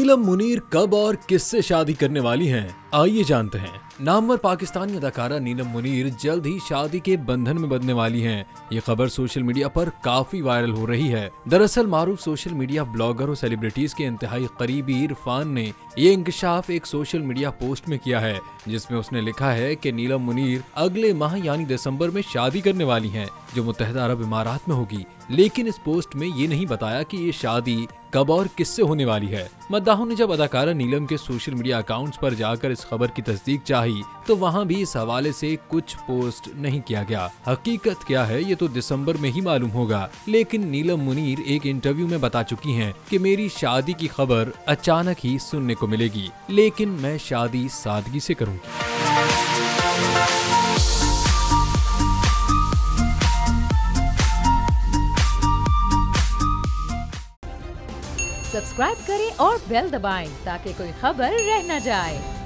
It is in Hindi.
नीलम मुनीर कब और किससे शादी करने वाली हैं? आइए जानते हैं। नामवर पाकिस्तानी अदाकारा नीलम मुनीर जल्द ही शादी के बंधन में बंधने वाली हैं। ये खबर सोशल मीडिया पर काफी वायरल हो रही है। दरअसल मारूफ सोशल मीडिया ब्लॉगर और सेलिब्रिटीज के इंतहाई करीबी इरफान ने ये इंकशाफ एक सोशल मीडिया पोस्ट में किया है, जिसमें उसने लिखा है कि नीलम मुनीर अगले माह यानी दिसंबर में शादी करने वाली हैं, जो मुत्तहिदा अरब इमारात में होगी। लेकिन इस पोस्ट में ये नहीं बताया कि ये शादी कब और किससे होने वाली है। मद्दाहों ने जब अदाकारा नीलम के सोशल मीडिया अकाउंट्स पर जाकर इस खबर की तस्दीक चाही, तो वहाँ भी इस हवाले से कुछ पोस्ट नहीं किया गया। हकीकत क्या है ये तो दिसंबर में ही मालूम होगा। लेकिन नीलम मुनीर एक इंटरव्यू में बता चुकी हैं कि मेरी शादी की खबर अचानक ही सुनने को मिलेगी, लेकिन मैं शादी सादगी से करूँगी। सब्सक्राइब करें और बेल दबाएं ताकि कोई खबर रह न जाए।